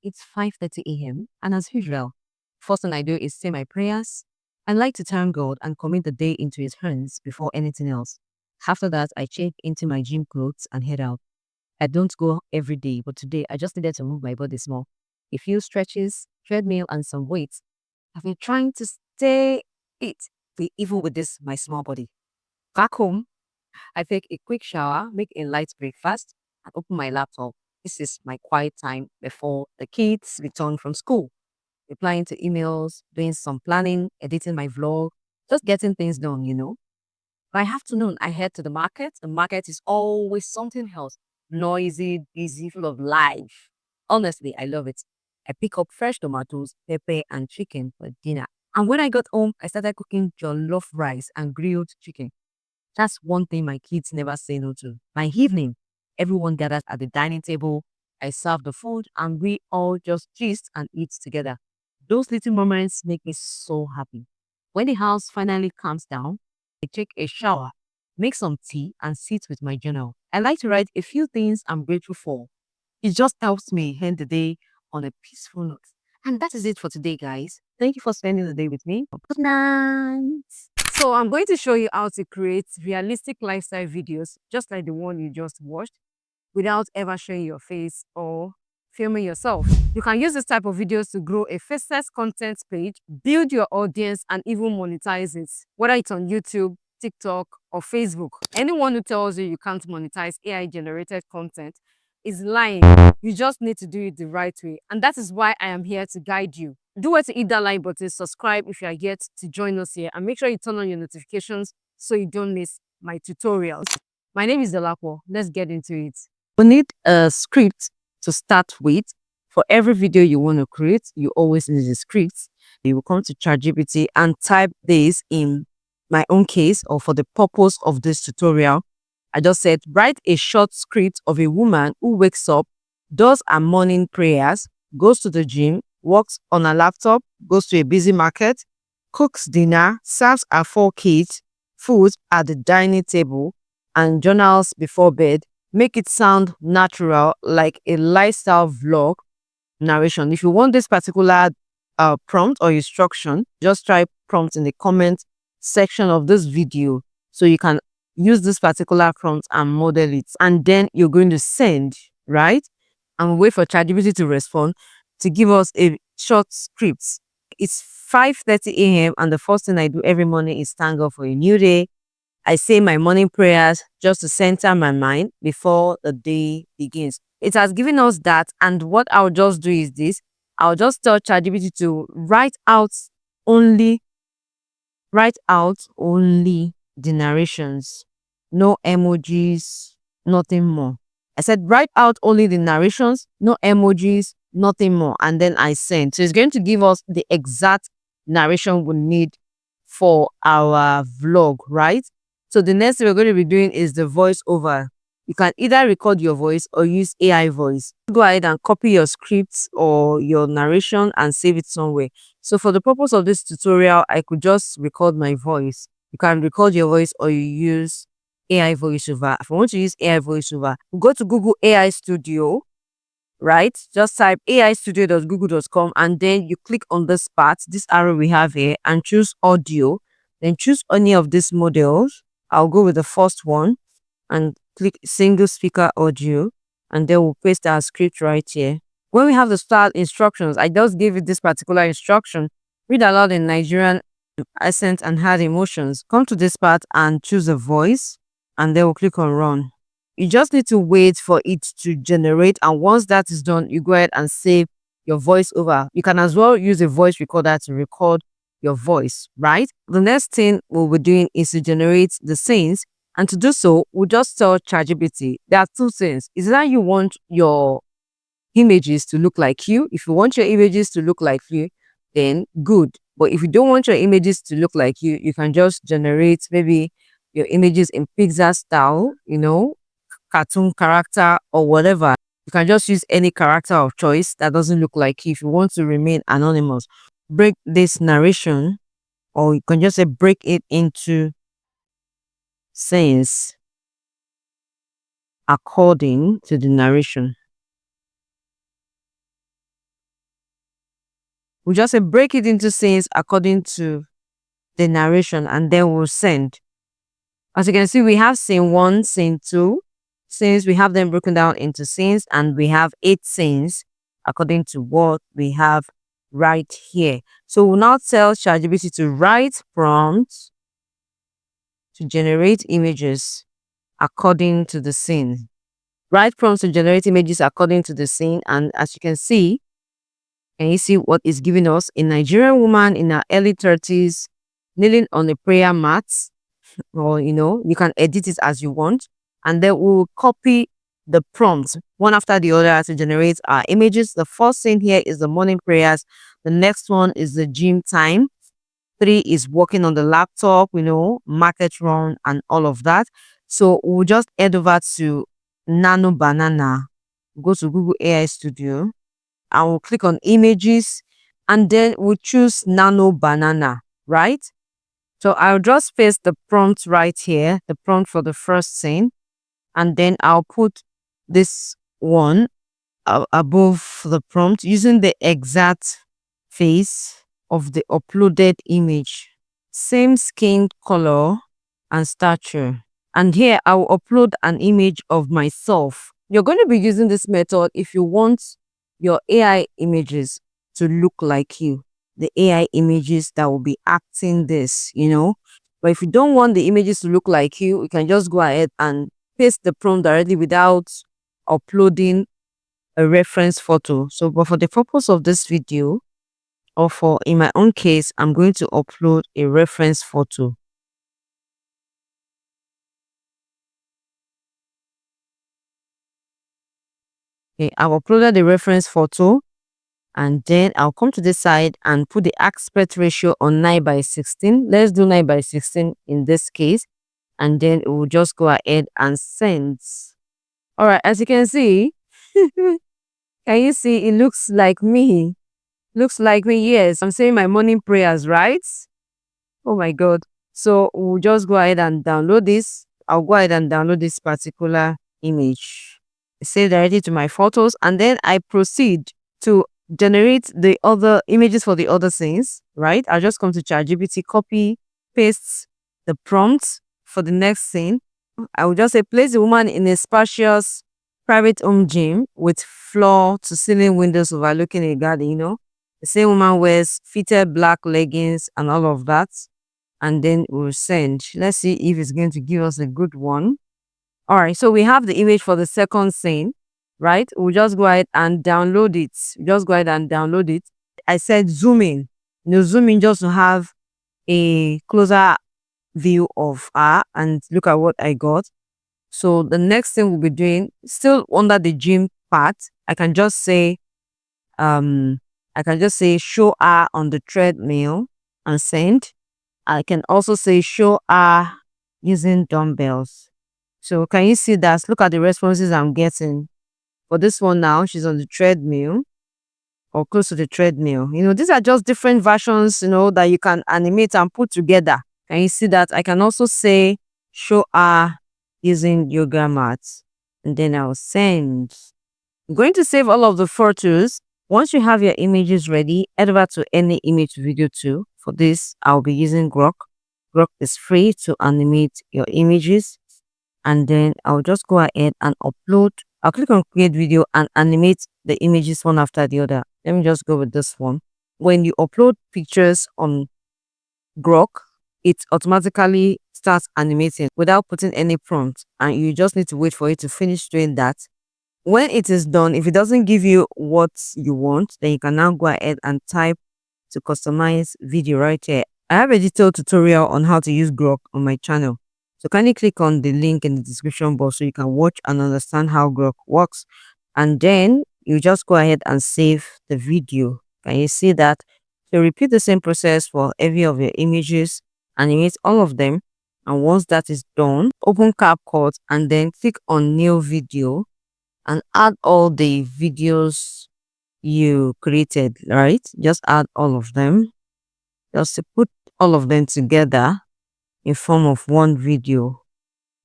it's 5:30 a.m. and as usual, first thing I do is say my prayers. I like to thank God and commit the day into His hands before anything else. After that, I check into my gym clothes and head out. I don't go every day, but today I just needed to move my body small. A few stretches, treadmill, and some weights. I've been trying to stay fit, even with this my small body. Back home, I take a quick shower, make a light breakfast, and open my laptop. This is my quiet time before the kids return from school. Replying to emails, doing some planning, editing my vlog, just getting things done. By afternoon, I head to the market. The market is always something else. Noisy, busy, full of life. Honestly, I love it. I pick up fresh tomatoes, pepper, and chicken for dinner. And when I got home, I started cooking jollof rice and grilled chicken. That's one thing my kids never say no to. By evening, everyone gathers at the dining table. I serve the food and we all just gist and eat together. Those little moments make me so happy. When the house finally calms down, I take a shower, make some tea, and sit with my journal. I like to write a few things I'm grateful for. It just helps me end the day on a peaceful note. And that is it for today, guys. Thank you for spending the day with me. Good night. So I'm going to show you how to create realistic lifestyle videos, just like the one you just watched, without ever showing your face or filming yourself. You can use this type of videos to grow a faceless content page, build your audience, and even monetize it, whether it's on YouTube, TikTok, or Facebook. Anyone who tells you can't monetize AI-generated content is lying. You just need to do it the right way. And that is why I am here to guide you. Do it to hit that like button, subscribe if you are yet to join us here, and make sure you turn on your notifications so you don't miss my tutorials. My name is Delapo. Let's get into it. We need a script to start with. For every video you want to create, you always need a script. You will come to ChatGPT and type this in my own case or for the purpose of this tutorial. I just said, write a short script of a woman who wakes up, does her morning prayers, goes to the gym, works on a laptop, goes to a busy market, cooks dinner, serves her 4 kids food at the dining table, and journals before bed. Make it sound natural, like a lifestyle vlog narration. If you want this particular prompt or instruction, just type prompt in the comment section of this video so you can use this particular prompt and model it. And then you're going to send, right? And wait for ChatGPT to respond to give us a short script. It's 5:30 a.m. and the first thing I do every morning is thank God for a new day. I say my morning prayers just to center my mind before the day begins. It has given us that, and what I'll just do is this. I'll just tell ChatGPT to only write out only the narrations. No emojis, nothing more. I said write out only the narrations, no emojis, nothing more. And then I send. So it's going to give us the exact narration we need for our vlog, right? So the next thing we're going to be doing is the voiceover. You can either record your voice or use AI voice. Go ahead and copy your scripts or your narration and save it somewhere. So for the purpose of this tutorial, I could just record my voice. You can record your voice or you use AI voiceover. If you want to use AI voiceover, go to Google AI Studio, right? Just type aistudio.google.com and then you click on this part, this arrow we have here, and choose audio. Then choose any of these models. I'll go with the first one and click single speaker audio, and then we'll paste our script right here. When we have the start instructions, I just give it this particular instruction. Read aloud in Nigerian accent and add emotions. Come to this part and choose a voice, and then we'll click on run. You just need to wait for it to generate, and once that is done, you go ahead and save your voice over. You can as well use a voice recorder to record your voice, right? The next thing we'll be doing is to generate the scenes, and to do so, we'll just tell ChatGPT there are two things. Is that you want your images to look like you. If you want your images to look like you, then good. But if you don't want your images to look like you can just generate maybe your images in Pixar style, cartoon character or whatever. You can just use any character of choice that doesn't look like you if you want to remain anonymous. Break this narration, or you can just say break it into scenes according to the narration. We'll just say break it into scenes according to the narration, and then we'll send. As you can see, we have scene 1, scene 2. Since we have them broken down into scenes, and we have 8 scenes according to what we have right here. So we'll now tell ChatGPT to write prompts to generate images according to the scene. Write prompts to generate images according to the scene, and as you can see what it's giving us? A Nigerian woman in her early 30s kneeling on a prayer mat, or you can edit it as you want, and then we'll copy the prompts one after the other to generate our images. The first scene here is the morning prayers. The next one is the gym time. 3 is working on the laptop, market run and all of that. So we'll just head over to Nano Banana, go to Google AI Studio, and we'll click on images, and then we'll choose Nano Banana, right? So I'll just paste the prompt right here, the prompt for the first scene, and then I'll put this one above the prompt using the exact face of the uploaded image. Same skin color and stature. And here I will upload an image of myself. You're going to be using this method if you want your AI images to look like you. The AI images that will be acting this. But if you don't want the images to look like you can just go ahead and paste the prompt directly without uploading a reference photo. So, but for the purpose of this video, or for in my own case, I'm going to upload a reference photo. Okay, I've uploaded the reference photo, and then I'll come to this side and put the aspect ratio on 9:16. Let's do 9:16 in this case, and then it will just go ahead and send. All right, as you can see, can you see it looks like me? Looks like me, yes. I'm saying my morning prayers, right? Oh my God. So we'll just go ahead and download this. I'll go ahead and download this particular image. Save directly to my photos, and then I proceed to generate the other images for the other scenes, right? I'll just come to ChatGPT, copy, paste the prompts for the next scene. I will just say place a woman in a spacious private home gym with floor to ceiling windows overlooking a garden, The same woman wears fitted black leggings and all of that. And then we'll send. Let's see if it's going to give us a good one. All right, so we have the image for the second scene, right? We'll just go ahead and download it. Just go ahead and download it. I said zoom in. Zoom in just to have a closer view of her, and look at what I got. So the next thing we'll be doing, still under the gym part, I can just say show her on the treadmill and send. I can also say show her using dumbbells. So can you see that? Look at the responses I'm getting. For this one now, she's on the treadmill or close to the treadmill. These are just different versions, that you can animate and put together. Can you see that? I can also say show her using yoga mats, and then I'll send. I'm going to save all of the photos. Once you have your images ready, head over to any image video tool. For this, I'll be using Grok. Grok is free to animate your images. And then I'll just go ahead and upload. I'll click on create video and animate the images one after the other. Let me just go with this one. When you upload pictures on Grok, it automatically starts animating without putting any prompt. And you just need to wait for it to finish doing that. When it is done, if it doesn't give you what you want, then you can now go ahead and type to customize video right here. I have a detailed tutorial on how to use Grok on my channel. So kindly click on the link in the description box so you can watch and understand how Grok works. And then you just go ahead and save the video. Can you see that? So repeat the same process for every of your images, animate all of them. And once that is done, open CapCut and then click on new video and add all the videos you created, right? Just add all of them. Just to put all of them together in form of one video.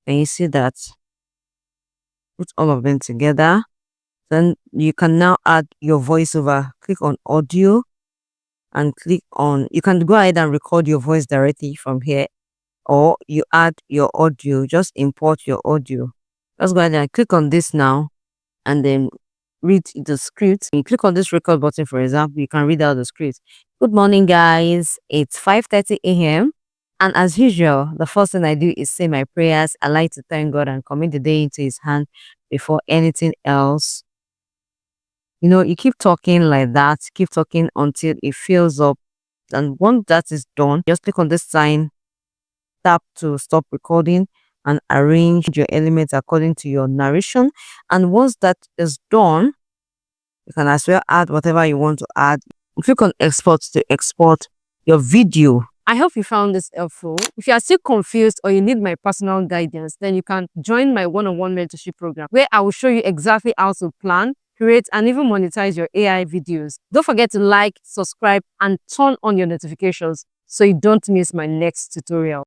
Can you see that? Put all of them together. Then you can now add your voiceover. Click on audio and click on, you can go ahead and record your voice directly from here, or you add your audio, just import your audio. Just go ahead and click on this now and then read the script. You click on this record button, for example, you can read out the script. Good morning, guys. It's 5:30 a.m. And as usual, the first thing I do is say my prayers. I like to thank God and commit the day into His hand before anything else. You know, you keep talking like that, keep talking until it fills up. And once that is done, just click on this sign, tap to stop recording, and arrange your elements according to your narration. And once that is done, you can as well add whatever you want to add. Click on export to export your video. I hope you found this helpful. If you are still confused or you need my personal guidance, then you can join my one-on-one mentorship program, where I will show you exactly how to plan, create, and even monetize your AI videos. Don't forget to like, subscribe, and turn on your notifications so you don't miss my next tutorial.